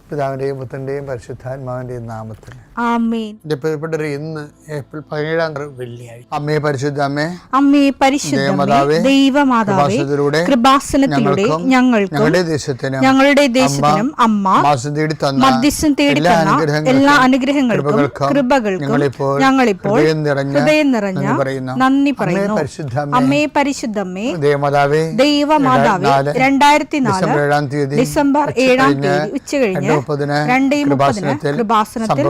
പിതാവിൻ്റെയും പുത്രൻ്റെയും പരിശുദ്ധാത്മാവിൻ്റെയും നാമത്തിൽ ആമേൻ. പ്രിയപ്പെട്ടവർ, ഇന്ന് ഏപ്രിൽ 17 വെള്ളിയാഴ്ച. അമ്മേ പരിശുദ്ധ അമ്മേ, അമ്മേ പരിശുദ്ധമേ, ദൈവമാതാവേ, കൃപാസനത്തിലൂടെ ഞങ്ങൾക്കും ഞങ്ങളുടെ ദേശത്തിനും അമ്മ മധ്യസ്ഥം തേടി തന്ന എല്ലാ അനുഗ്രഹങ്ങൾക്കും കൃപകൾക്കും ഞങ്ങളിപ്പോൾ ഹൃദയം നിറഞ്ഞ നന്ദി പറയുന്നു. അമ്മേ പരിശുദ്ധമേ, ദൈവമാതാവേ, 2004 ഡിസംബർ 7 ഉച്ചകഴിഞ്ഞ് 2:30 കൃപാസനത്തിൽ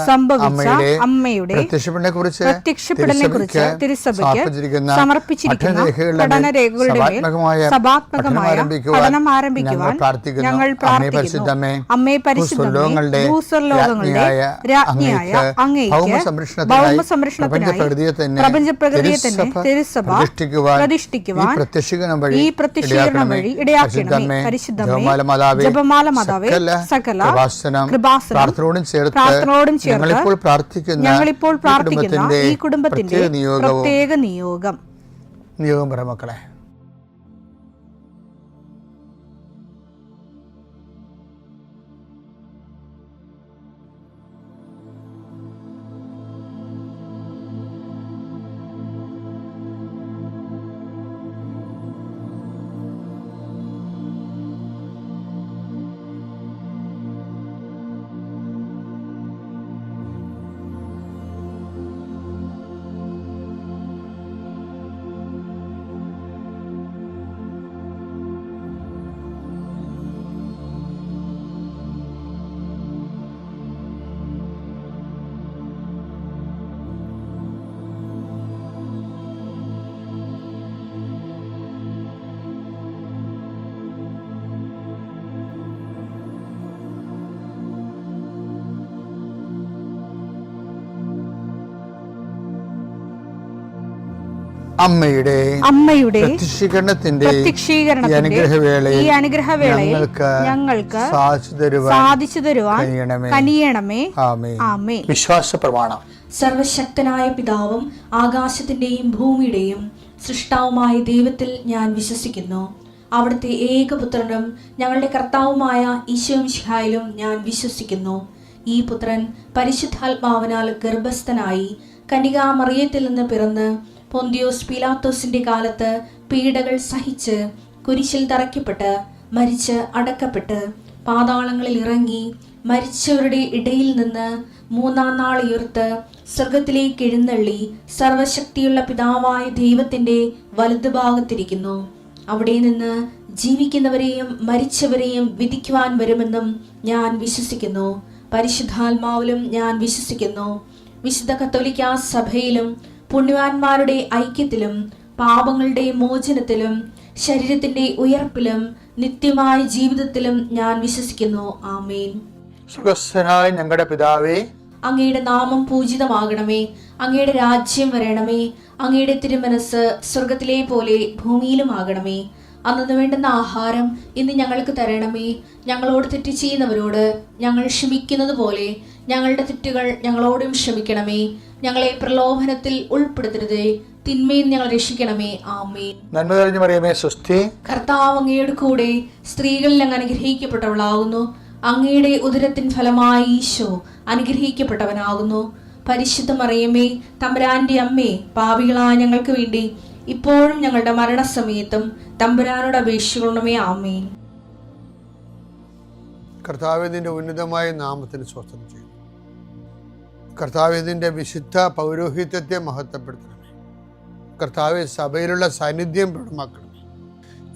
സംഭവിച്ച അമ്മയുടെ പ്രത്യക്ഷപ്പെടലിനെ കുറിച്ച് തിരുസഭയ്ക്ക് സമർപ്പിച്ചിരിക്കുന്ന പഠനരേഖകളുടെ മേൽ സഭാത്മകമായ പഠനം ആരംഭിക്കുവാൻ ഞങ്ങൾ പ്രാർത്ഥിക്കുന്നു. അമ്മേ പരിശുദ്ധമേ, ഭൂസ്വർലോകങ്ങളുടെ രാജ്ഞിയായ അങ്ങേയ്ക്ക് ഭൗമസംരക്ഷണത്തിനായി പ്രപഞ്ചപ്രകൃതിയെ തന്നെ തിരുസഭ പ്രതിഷ്ഠിക്കുവാൻ ഈ പ്രത്യക്ഷീകരണം വഴി ഇടയാക്കണമേ. പരിശുദ്ധമേ, ജപമാല മാതാവേ, സകല പ്രാർത്ഥനയോടും ചേർത്ത് ഞങ്ങളിപ്പോൾ പ്രാർത്ഥിക്കുന്ന ഈ കുടുംബത്തിന്റെ പ്രത്യേക നിയോഗം പറ മക്കളെ. അമ്മയുടെ പ്രത്യക്ഷീകരണത്തിന്റെ ഈ അനുഗ്രഹവേളയിൽ ഞങ്ങൾക്ക് സാധിച്ചു തരുവാൻ കനിയണമേ. ആമേൻ. വിശ്വാസ പ്രമാണം. സർവശക്തനായ പിതാവും ആകാശത്തിന്റെയും ഭൂമിയുടെയും സൃഷ്ടാവുമായ ദൈവത്തിൽ ഞാൻ വിശ്വസിക്കുന്നു. അവിടുത്തെ ഏകപുത്രനും ഞങ്ങളുടെ കർത്താവുമായ ഈശോ മിശിഹായിലും ഞാൻ വിശ്വസിക്കുന്നു. ഈ പുത്രൻ പരിശുദ്ധാത്മാവിനാൽ ഗർഭസ്ഥനായി കന്യകാമറിയത്തിൽ നിന്ന് പിറന്ന് പൊന്തിയോസ് പീലാത്തോസിന്റെ കാലത്ത് പീഡകൾ സഹിച്ച് കുരിശിൽ തറയ്ക്കപ്പെട്ട് മരിച്ച് അടക്കപ്പെട്ട് പാതാളങ്ങളിൽ ഇറങ്ങി മരിച്ചവരുടെ ഇടയിൽ നിന്ന് 3-ാം നാൾ ഉയർത്ത് സ്വർഗത്തിലേക്ക് എഴുന്നള്ളി സർവശക്തിയുള്ള പിതാവായ ദൈവത്തിന്റെ വലതുഭാഗത്തിരിക്കുന്നു. അവിടെ നിന്ന് ജീവിക്കുന്നവരെയും മരിച്ചവരെയും വിധിക്കുവാൻ വരുമെന്നും ഞാൻ വിശ്വസിക്കുന്നു. പരിശുദ്ധാത്മാവിലും ഞാൻ വിശ്വസിക്കുന്നു. വിശുദ്ധ കത്തോലിക്കാ സഭയിലും പുണ്യവാന്മാരുടെ ഐക്യത്തിലും പാപങ്ങളുടെ മോചനത്തിലും ശരീരത്തിന്റെ ഉയർപ്പിലും നിത്യമായ ജീവിതത്തിലും ഞാൻ വിശ്വസിക്കുന്നു. ആമേൻ. സുഖസ്ഥനായ ഞങ്ങളുടെ പിതാവേ, അങ്ങയുടെ നാമം പൂജിതമാകണമേ. അങ്ങയുടെ രാജ്യം വരണമേ. അങ്ങയുടെ തിരുമനസ് സ്വർഗത്തിലെ പോലെ ഭൂമിയിലും ആകണമേ. അന്നു വേണ്ടുന്ന ആഹാരം ഇന്ന് ഞങ്ങൾക്ക് തരണമേ. ഞങ്ങളോട് തെറ്റ് ചെയ്യുന്നവരോട് ഞങ്ങൾ ക്ഷമിക്കുന്നത് പോലെ ഞങ്ങളുടെ തെറ്റുകൾ ഞങ്ങളോടും ക്ഷമിക്കണമേ. ഞങ്ങളെ പ്രലോഭനത്തിൽ ഉൾപ്പെടുത്തരുതേ, തിന്മയിൽ ഞങ്ങൾ രക്ഷിക്കണമേ. ആമേൻ. നന്മ നിറഞ്ഞ മറിയമേ, സ്വസ്തി. കർത്താവ് അങ്ങയുടെ കൂടെ സ്ത്രീകളിൽ അങ്ങ് അനുഗ്രഹിക്കപ്പെട്ടവളാകുന്നു. അങ്ങയുടെ ഉദരത്തിൻ ഫലമായി ഈശോ അനുഗ്രഹിക്കപ്പെട്ടവനാകുന്നു. പരിശുദ്ധ മറിയമേ, തമ്പുരാന്റെ അമ്മേ, പാപികളായ ഞങ്ങൾക്ക് വേണ്ടി ഇപ്പോഴും ഞങ്ങളുടെ മരണസമയത്തും തമ്പുരാനോട് അപേക്ഷിക്കണമേ. ആമേൻ. കർത്താവേ, നിന്റെ ഉന്നതമായ നാമത്തിന് സ്വസ്ഥം ചെയ്യും. കർത്താവേ, നിന്റെ വിശുദ്ധ പൗരോഹിത്യത്തെ മഹത്വപ്പെടുത്തണമേ. കർത്താവേ, സഭയിലുള്ള സാന്നിധ്യം പ്രകടമാക്കണമേ.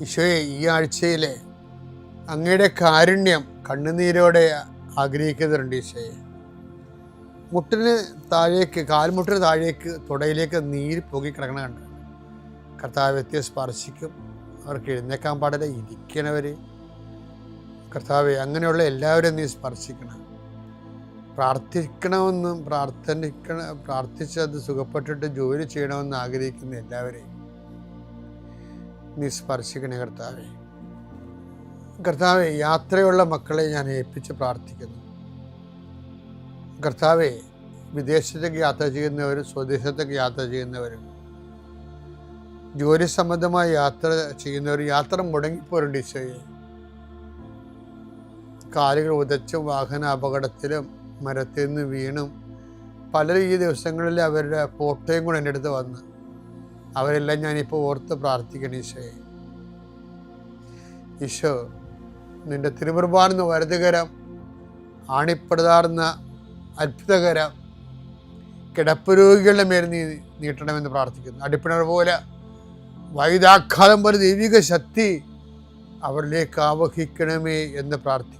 ഈശോയെ, ഈ ആഴ്ചയിലെ അങ്ങയുടെ കാരുണ്യം കണ്ണുനീരോടെ ആഗ്രഹിക്കുന്നുണ്ട്. ഈശോയെ, കാൽമുട്ടിന് താഴേക്ക് തുടയിലേക്ക് നീര് പൊങ്ങി കിടക്കണ കണ്ട് കർത്താവ് വ്യക്തിയെ സ്പർശിക്കും. അവർക്ക് എഴുന്നേക്കാൻ പാടില്ല, ഇരിക്കണവർ. കർത്താവെ, അങ്ങനെയുള്ള എല്ലാവരും നീ സ്പർശിക്കണം. പ്രാർത്ഥിക്കണമെന്നും പ്രാർത്ഥിച്ചത് സുഖപ്പെട്ടിട്ട് ജോലി ചെയ്യണമെന്ന് ആഗ്രഹിക്കുന്ന എല്ലാവരെയും നീ സ്പർശിക്കണേ കർത്താവെ. കർത്താവെ, യാത്രയുള്ള മക്കളെ ഞാൻ ഏൽപ്പിച്ച് പ്രാർത്ഥിക്കുന്നു. കർത്താവെ, വിദേശത്തേക്ക് യാത്ര ചെയ്യുന്നവരും സ്വദേശത്തേക്ക് യാത്ര ചെയ്യുന്നവരും ജോലി സംബന്ധമായി യാത്ര ചെയ്യുന്നവർ യാത്ര മുടങ്ങിപ്പോരുണ്ട്. ഈശോയെ, കാലുകൾ ഉദച്ചും വാഹന അപകടത്തിലും മരത്തിൽ നിന്ന് വീണും പലരും ഈ ദിവസങ്ങളിൽ അവരുടെ ഫോട്ടോയും കൂടെ എൻ്റെ അടുത്ത് വന്ന് അവരെല്ലാം ഞാനിപ്പോൾ ഓർത്ത് പ്രാർത്ഥിക്കണം. ഈശോയെ, ഈശോ നിൻ്റെ തിരുമുറുപാടുന്ന വലുതുകരം, ആണിപ്പടുതാർന്ന അത്ഭുതകരം കിടപ്പ് രോഗികളുടെ മേൽ നീ നീട്ടണമെന്ന് പ്രാർത്ഥിക്കുന്നു. അടിപ്പിണർ പോലെ വൈദാഘാതം പോലെ ദൈവിക ശക്തി അവരിലേക്ക് ആവഹിക്കണമേ എന്ന് പ്രാർത്ഥിക്കുന്നു.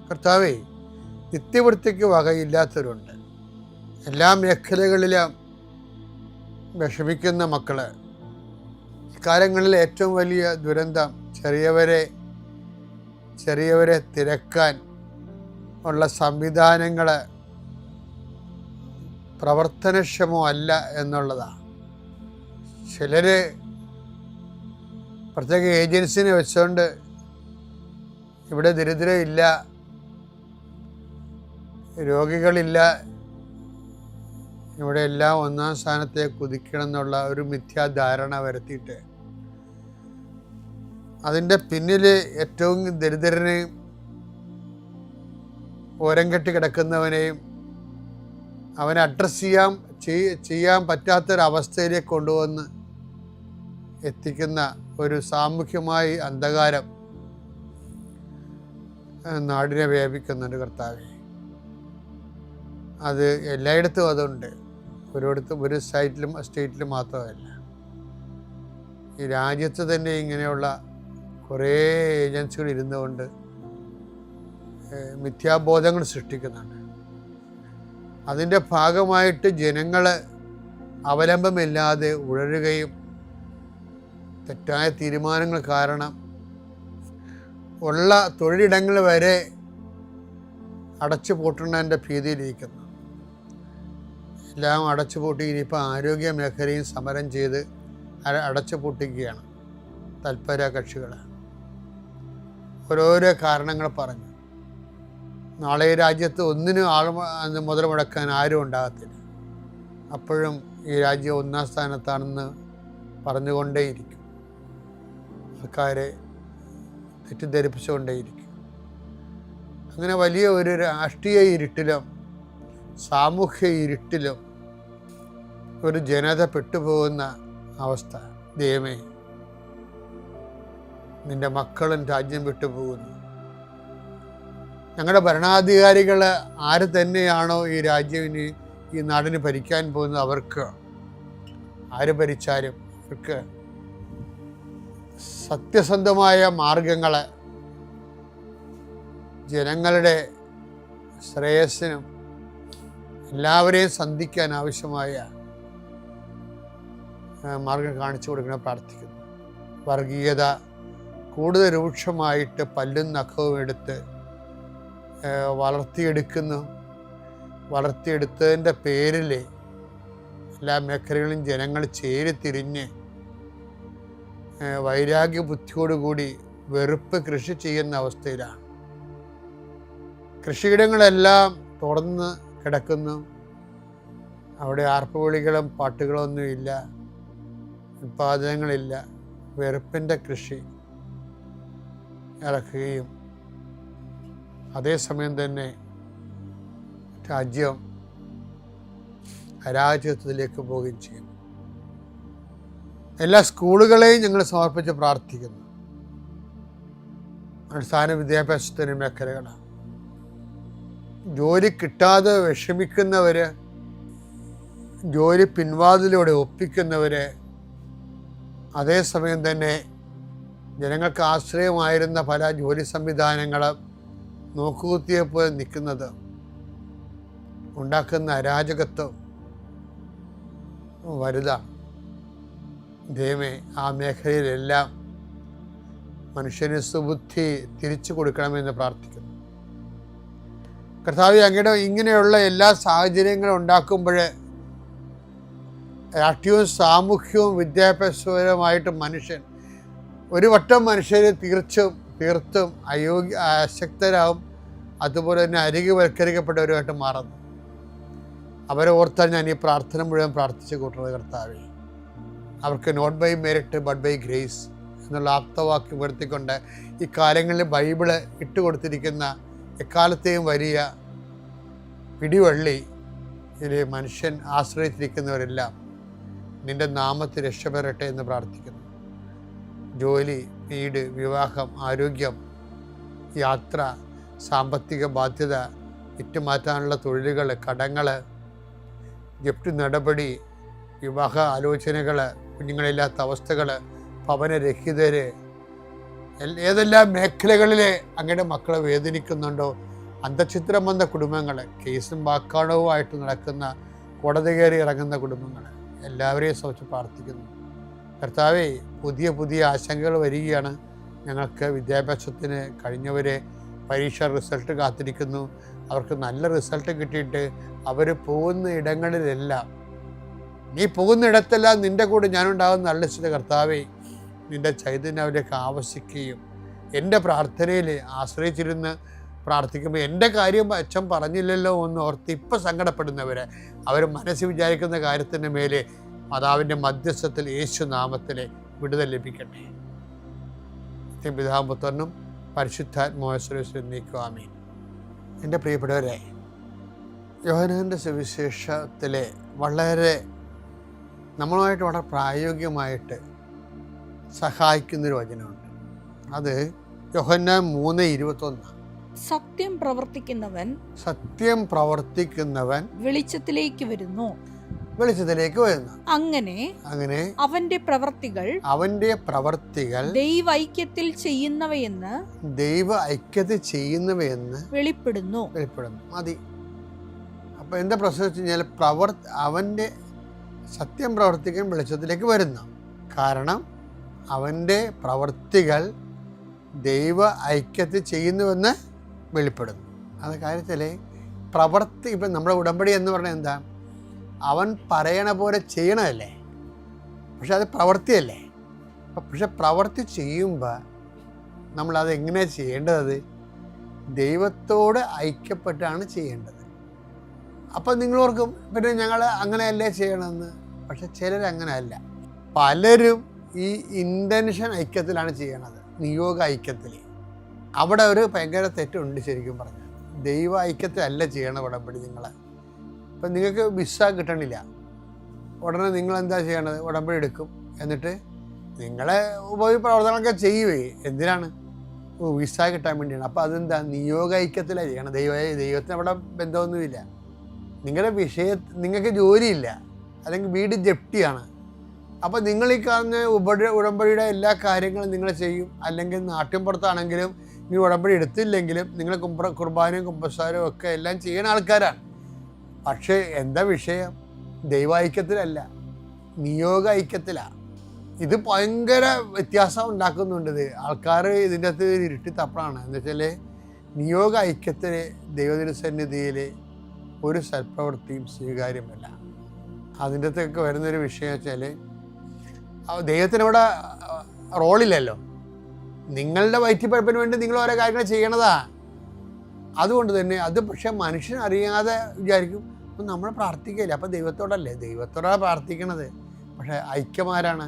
കർത്താവേ, നിത്യവൃത്തിക്ക് വകയില്ലാത്തവരുണ്ട്. എല്ലാ മേഖലകളിലും വിഷമിക്കുന്ന മക്കള്. ഇക്കാലങ്ങളിൽ ഏറ്റവും വലിയ ദുരന്തം ചെറിയവരെ തിരക്കാൻ ഉള്ള സംവിധാനങ്ങൾ പ്രവർത്തനക്ഷമമല്ല എന്നുള്ളതാണ്. ചിലർ പ്രത്യേക ഏജൻസിനെ വെച്ചുകൊണ്ട് ഇവിടെ ദരിദ്രമില്ല, രോഗികളില്ല, ഇവിടെ എല്ലാം ഒന്നാം സ്ഥാനത്തേക്ക് കുതിക്കണം എന്നുള്ള ഒരു മിഥ്യാധാരണ വരുത്തിയിട്ട് അതിൻ്റെ പിന്നിൽ ഏറ്റവും ദരിദ്രനെയും ഓരം കെട്ടി കിടക്കുന്നവനെയും അവനെ അഡ്രസ്സ് ചെയ്യാൻ പറ്റാത്തൊരവസ്ഥയിലേക്ക് കൊണ്ടുവന്ന് എത്തിക്കുന്ന ഒരു സാമൂഹ്യമായി അന്ധകാരം നാടിനെ വ്യാപിക്കുന്നുണ്ട്. കർത്താവേ, അത് എല്ലായിടത്തും അതുണ്ട്. ഒരു സ്റ്റേറ്റിലും മാത്രമല്ല, ഈ രാജ്യത്ത് തന്നെ ഇങ്ങനെയുള്ള കുറേ ഏജൻസികൾ ഇരുന്നുകൊണ്ട് മിഥ്യാബോധങ്ങൾ സൃഷ്ടിക്കുന്നുണ്ട്. അതിൻ്റെ ഭാഗമായിട്ട് ജനങ്ങൾ അവലംബമില്ലാതെ ഉഴറുകയും തെറ്റായ തീരുമാനങ്ങൾ കാരണം ഉള്ള തൊഴിലിടങ്ങൾ വരെ അടച്ചു പൂട്ടുന്നതിൻ്റെ ഭീതിയിലിരിക്കുന്നു. എല്ലാം അടച്ചു പൂട്ടി ഇനിയിപ്പോൾ ആരോഗ്യ മേഖലയും സമരം ചെയ്ത് അടച്ചു പൂട്ടിക്കുകയാണ് തൽപര കക്ഷികൾ. ഓരോരോ കാരണങ്ങൾ പറഞ്ഞു. നാളെ രാജ്യത്ത് ഒന്നിനും മുതൽ മുടക്കാൻ ആരും ഉണ്ടാകത്തില്ല. അപ്പോഴും ഈ രാജ്യം ഒന്നാം സ്ഥാനത്താണെന്ന് പറഞ്ഞുകൊണ്ടേയിരിക്കും. സർക്കാരെ തെറ്റിദ്ധരിപ്പിച്ചുകൊണ്ടേയിരിക്കും. അങ്ങനെ വലിയ ഒരു രാഷ്ട്രീയ ഇരുട്ടിലും സാമൂഹ്യ ഇരുട്ടിലും ഒരു ജനത പെട്ടുപോകുന്ന അവസ്ഥ. ദൈവമേ, നിൻ്റെ മക്കളും രാജ്യം വിട്ടുപോകുന്നു. ഞങ്ങളുടെ ഭരണാധികാരികൾ ആര് തന്നെയാണോ ഈ രാജ്യത്തിന് ഈ നാടിന് ഭരിക്കാൻ പോകുന്നത്, അവർക്ക് ആര് ഭരിച്ചാലും അവർക്ക് സത്യസന്ധമായ മാർഗങ്ങൾ ജനങ്ങളുടെ ശ്രേയസ്സിനും എല്ലാവരെയും സന്ധിക്കാൻ ആവശ്യമായ മാർഗം കാണിച്ചു കൊടുക്കണം പ്രാർത്ഥിക്കുന്നു. വർഗീയത കൂടുതൽ രൂക്ഷമായിട്ട് പല്ലും നഖവും എടുത്ത് വളർത്തിയെടുത്തതിൻ്റെ പേരിൽ എല്ലാ മേഖലകളിലും ജനങ്ങൾ ചേരിതിരിഞ്ഞ് വൈരാഗ്യ ബുദ്ധിയോടുകൂടി വെറുപ്പ് കൃഷി ചെയ്യുന്ന അവസ്ഥയിലാണ്. കൃഷിയിടങ്ങളെല്ലാം തുറന്ന് കിടക്കുന്നു. അവിടെ ആർപ്പുവിളികളും പാട്ടുകളൊന്നുമില്ല, ഉൽപ്പാദനങ്ങളില്ല. വെറുപ്പിൻ്റെ കൃഷി ഇറക്കുകയും അതേസമയം തന്നെ രാജ്യം അരാജകത്വത്തിലേക്ക് പോവുകയും ചെയ്യുന്നു. എല്ലാ സ്കൂളുകളെയും ഞങ്ങൾ സമർപ്പിച്ച് പ്രാർത്ഥിക്കുന്നു. അടിസ്ഥാന വിദ്യാഭ്യാസത്തിന് മേഖലകളാണ്. ജോലി കിട്ടാതെ വിഷമിക്കുന്നവർ, ജോലി പിൻവാതിലൂടെ ഒപ്പിക്കുന്നവർ, അതേസമയം തന്നെ ജനങ്ങൾക്ക് ആശ്രയമായിരുന്ന പല ജോലി സംവിധാനങ്ങളും നോക്കുകുത്തിയെപ്പോലെ നിൽക്കുന്നത് ഉണ്ടാക്കുന്ന അരാജകത്വം വലുതാണ്. ദൈവമേ, ആ മേഖലയിലെല്ലാം മനുഷ്യന് സുബുദ്ധി തിരിച്ചു കൊടുക്കണമെന്ന് പ്രാർത്ഥിക്കുന്നു. കർത്താവേ, അങ്ങയുടെ ഇങ്ങനെയുള്ള എല്ലാ സാഹചര്യങ്ങളും ഉണ്ടാക്കുമ്പോൾ രാഷ്ട്രീയവും സാമൂഹ്യവും വിദ്യാഭ്യാസപരമായിട്ട് മനുഷ്യൻ ഒരു വട്ടം മനുഷ്യരെ തീർത്തും അശക്തരാകും. അതുപോലെ തന്നെ അരികുവൽക്കരിക്കപ്പെട്ടവരുമായിട്ട് മാറുന്നു. അവരെ ഓർത്താൽ ഞാൻ ഈ പ്രാർത്ഥന മുഴുവൻ പ്രാർത്ഥിച്ചു കൂട്ടുന്നത്. കർത്താവേ, അവർക്ക് not by merit but by grace എന്നുള്ള ആപ്തവാക്യം ഉയർത്തിക്കൊണ്ട് ഈ കാലങ്ങളിൽ ബൈബിള് ഇട്ടുകൊടുത്തിരിക്കുന്ന എക്കാലത്തെയും വലിയ പിടിവള്ളി ഇതിൽ മനുഷ്യൻ ആശ്രയിച്ചിരിക്കുന്നവരെല്ലാം നിൻ്റെ നാമത്തിൽ രക്ഷപ്പെടട്ടെ എന്ന് പ്രാർത്ഥിക്കുന്നു. ജോലി, വീട്, വിവാഹം, ആരോഗ്യം, യാത്ര, സാമ്പത്തിക ബാധ്യത, വിറ്റുമാറ്റാനുള്ള തൊഴിലുകൾ, കടങ്ങൾ, ജപ്തി നടപടി, വിവാഹ ആലോചനകൾ, കുഞ്ഞുങ്ങളില്ലാത്ത അവസ്ഥകൾ, ഭവനരഹിതർ, ഏതെല്ലാം മേഖലകളിൽ അങ്ങയുടെ മക്കളെ വേദനിക്കുന്നുണ്ടോ, അന്തഃഛിദ്രം വന്ന കുടുംബങ്ങൾ, കേസും വാക്കാടവുമായിട്ട് നടക്കുന്ന, കോടതി കയറി ഇറങ്ങുന്ന കുടുംബങ്ങൾ, എല്ലാവരെയും സംബന്ധിച്ച് പ്രാർത്ഥിക്കുന്നു. കർത്താവേ, പുതിയ പുതിയ ആശങ്കകൾ വരികയാണ്. ഞങ്ങൾക്ക് വിദ്യാഭ്യാസത്തിന് കഴിഞ്ഞവരെ പരീക്ഷ റിസൾട്ട് കാത്തിരിക്കുന്നു. അവർക്ക് നല്ല റിസൾട്ട് കിട്ടിയിട്ട് അവർ പോകുന്ന ഇടങ്ങളിലെല്ലാം, നീ പോകുന്ന ഇടത്തെല്ലാം നിൻ്റെ കൂടെ ഞാനുണ്ടാകുന്ന അള്ളിച്ചിട്ട് കർത്താവേ, നിൻ്റെ ചൈതന്യം അവരേക്ക് ആവശ്യിക്കുകയും എൻ്റെ പ്രാർത്ഥനയിൽ ആശ്രയിച്ചിരുന്ന് പ്രാർത്ഥിക്കുമ്പോൾ എൻ്റെ കാര്യം അച്ഛൻ പറഞ്ഞില്ലല്ലോ എന്ന് ഓർത്ത് ഇപ്പം സങ്കടപ്പെടുന്നവരെ അവർ മനസ്സിൽ വിചാരിക്കുന്ന കാര്യത്തിൻ്റെ മേലെ മാതാവിൻ്റെ മധ്യസ്ഥത്തിൽ യേശു നാമത്തിലെ വിടുതൽ ലഭിക്കട്ടെ. പിതാവും പുത്രനും പരിശുദ്ധാത്മാവിൽ നീക്കുവാമേ. എൻ്റെ പ്രിയപ്പെട്ടവരെ, യോഹന്നാൻ്റെ സുവിശേഷത്തിലെ വളരെ നമ്മളുമായിട്ട് വളരെ പ്രായോഗികമായിട്ട് സഹായിക്കുന്നൊരു വചനമുണ്ട്. അത് യോഹന്നാൻ 3:21. സത്യം പ്രവർത്തിക്കുന്നവൻ വെളിച്ചത്തിലേക്ക് വരുന്നു. അങ്ങനെ അവന്റെ പ്രവർത്തികൾ ദൈവൈക്യത്തിൽ ചെയ്യുന്നവയെന്ന് വെളിപ്പെടുന്നു. മതി. അപ്പൊ എന്താ പ്രശ്നം വെച്ച് കഴിഞ്ഞാൽ അവന്റെ സത്യം പ്രവർത്തിക്കാൻ വെളിച്ചത്തിലേക്ക് വരുന്നു. കാരണം അവന്റെ പ്രവർത്തികൾ ദൈവ ഐക്യത്തിൽ ചെയ്യുന്നുവെന്ന് വെളിപ്പെടുന്നു. അത് കാര്യത്തിൽ ഇപ്പം നമ്മുടെ ഉടമ്പടി എന്ന് പറഞ്ഞാൽ എന്താ? അവൻ പറയണ പോലെ ചെയ്യണമല്ലേ, പക്ഷെ അത് പ്രവൃത്തിയല്ലേ. പക്ഷെ പ്രവൃത്തി ചെയ്യുമ്പോൾ നമ്മളത് എങ്ങനെയാണ് ചെയ്യേണ്ടത്? ദൈവത്തോട് ഐക്യപ്പെട്ടാണ് ചെയ്യേണ്ടത്. അപ്പം നിങ്ങളോർക്കും പിന്നെ ഞങ്ങൾ അങ്ങനെയല്ലേ ചെയ്യണമെന്ന്. പക്ഷെ ചിലരങ്ങനെയല്ല. പലരും ഈ ഇൻറ്റൻഷൻ ഐക്യത്തിലാണ് ചെയ്യണത്, നിയോഗ ഐക്യത്തിൽ. അവിടെ ഒരു ഭയങ്കര തെറ്റുണ്ട്. ശരിക്കും പറഞ്ഞാൽ ദൈവ ഐക്യത്തിലല്ല ചെയ്യണം ഉടമ്പടി. ഇപ്പം നിങ്ങൾക്ക് വിസ കിട്ടണില്ല, ഉടനെ നിങ്ങളെന്താ ചെയ്യണത്? ഉടമ്പടി എടുക്കും. എന്നിട്ട് നിങ്ങളെ ഉപപ്രവർത്തനങ്ങളൊക്കെ ചെയ്യുവേ. എന്തിനാണ്? വിസ കിട്ടാൻ വേണ്ടിയാണ്. അപ്പോൾ അതെന്താ? നിയോഗ ഐക്യത്തിലാണ് ചെയ്യണം. ദൈവത്തിന് അവിടെ ബന്ധമൊന്നുമില്ല. നിങ്ങൾക്ക് ജോലിയില്ല, അല്ലെങ്കിൽ വീട് ജപ്തിയാണ്. അപ്പോൾ നിങ്ങൾ ഈ കാണുന്ന ഉടമ്പടിയുടെ എല്ലാ കാര്യങ്ങളും നിങ്ങൾ ചെയ്യും. അല്ലെങ്കിൽ നാട്ടിൻപുറത്താണെങ്കിലും ഈ ഉടമ്പടി എടുത്തില്ലെങ്കിലും നിങ്ങൾ കുർബാനയും കുമ്പസാരവും ഒക്കെ എല്ലാം ചെയ്യുന്ന ആൾക്കാരാണ്. പക്ഷേ എന്താ വിഷയം? ദൈവൈക്യത്തിലല്ല, നിയോഗ ഐക്യത്തിലാണ്. ഇത് ഭയങ്കര വ്യത്യാസം ഉണ്ടാക്കുന്നുണ്ട്. ആൾക്കാർ ഇതിൻ്റെ അകത്ത് ഇരുട്ടി തപ്പണാണ്. എന്ന് വെച്ചാൽ നിയോഗ ഐക്യത്തിൽ ദൈവതിരുസന്നിധിയിൽ ഒരു സൽപ്രവൃത്തിയും സ്വീകാര്യമല്ല. അതിൻ്റെ അകത്തൊക്കെ വരുന്നൊരു വിഷയം വെച്ചാൽ ദൈവത്തിനവിടെ റോളില്ലല്ലോ. നിങ്ങളുടെ വയറ്റിപ്പഴപ്പിന് വേണ്ടി നിങ്ങൾ ഓരോ കാര്യങ്ങൾ ചെയ്യണതാ. അതുകൊണ്ട് തന്നെ അത് പക്ഷെ മനുഷ്യൻ അറിയാതെ വിചാരിക്കും അപ്പം നമ്മൾ പ്രാർത്ഥിക്കില്ല. അപ്പം ദൈവത്തോടല്ലേ? ദൈവത്തോടാണ് പ്രാർത്ഥിക്കണത്. പക്ഷെ ഐക്യമാരാണ്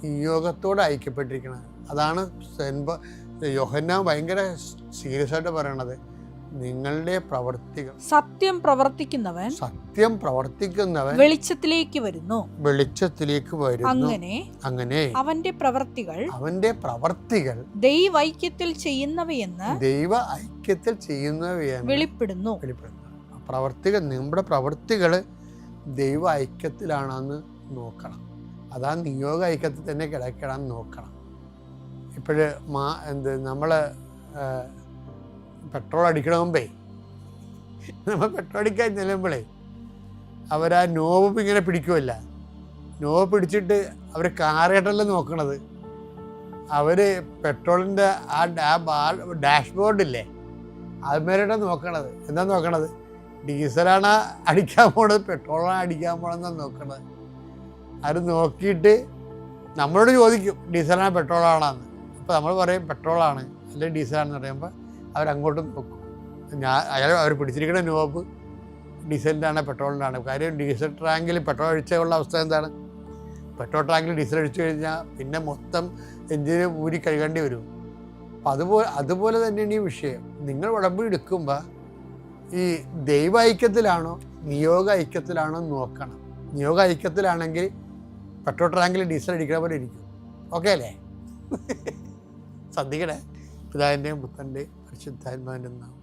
നിയോഗത്തോട് ഐക്യപ്പെട്ടിരിക്കുന്നത്. അതാണ് യോഹന്നാൻ ഭയങ്കര സീരിയസ് ആയിട്ട് പറയണത്. നിങ്ങളുടെ പ്രവർത്തികൾ സത്യം പ്രവർത്തിക്കുന്നവൻ വെളിച്ചത്തിലേക്ക് വരുന്നു. അങ്ങനെ അവന്റെ പ്രവർത്തികൾ ദൈവൈക്യത്തിൽ ചെയ്യുന്നവയെന്ന് വെളിപ്പെടുന്നു. പ്രവർത്തികൾ, നമ്മുടെ പ്രവർത്തികൾ ദൈവ ഐക്യത്തിലാണെന്ന് നോക്കണം. അതാ നിയോഗ ഐക്യത്തിൽ തന്നെ കിടക്കണം നോക്കണം. ഇപ്പോഴ് നമ്മൾ പെട്രോൾ അടിക്കണ മുമ്പേ നമ്മൾ പെട്രോൾ അടിക്കാൻ ചെല്ലുമ്പോഴേ അവരാ നോബ് ഇങ്ങനെ പിടിക്കുമല്ല. നോബ് പിടിച്ചിട്ട് അവർ കാറേട്ടല്ല നോക്കണത്. അവർ പെട്രോളിൻ്റെ ആ ഡാഷ്ബോർഡില്ലേ അതുമേലാണ് നോക്കണത്. എന്താ നോക്കണത്? ഡീസലാണ് അടിക്കാൻ പോണത്, പെട്രോളാണ് അടിക്കാൻ പോണതെന്നാണ് നോക്കണത്. അത് നോക്കിയിട്ട് നമ്മളോട് ചോദിക്കും ഡീസലാണോ പെട്രോളാണെന്ന്. അപ്പോൾ നമ്മൾ പറയും പെട്രോളാണ് അല്ലെങ്കിൽ ഡീസലാണെന്ന് പറയുമ്പോൾ അവരങ്ങോട്ടും നോക്കും. അവർ പിടിച്ചിരിക്കുന്ന നോബ് ഡീസലിൻ്റെ ആണ് പെട്രോളിൻ്റെ ആണ്. കാര്യം ഡീസൽ ടാങ്കിൽ പെട്രോൾ ഒഴിച്ചുള്ള അവസ്ഥ എന്താണ്? പെട്രോൾ ടാങ്കിൽ ഡീസൽ ഒഴിച്ചു കഴിഞ്ഞാൽ പിന്നെ മൊത്തം എഞ്ചിന് ഊരി കഴുകേണ്ടി വരും. അപ്പം അതുപോലെ തന്നെയാണ് ഈ വിഷയം. നിങ്ങൾ ഉടമ്പടി എടുക്കുമ്പോൾ ഈ ദൈവ ഐക്യത്തിലാണോ നിയോഗ ഐക്യത്തിലാണോ നോക്കണം. നിയോഗ ഐക്യത്തിലാണെങ്കിൽ പെട്രോൾ ടാങ്കിൽ ഡീസൽ അടിക്കണ പോലെ ഇരിക്കും. ഓക്കെ അല്ലേ? ശ്രദ്ധിക്കണേ. പിതാവിൻ്റെയും പുത്രൻ്റെയും പരിശുദ്ധാത്മാവിൻ്റെ നാമം.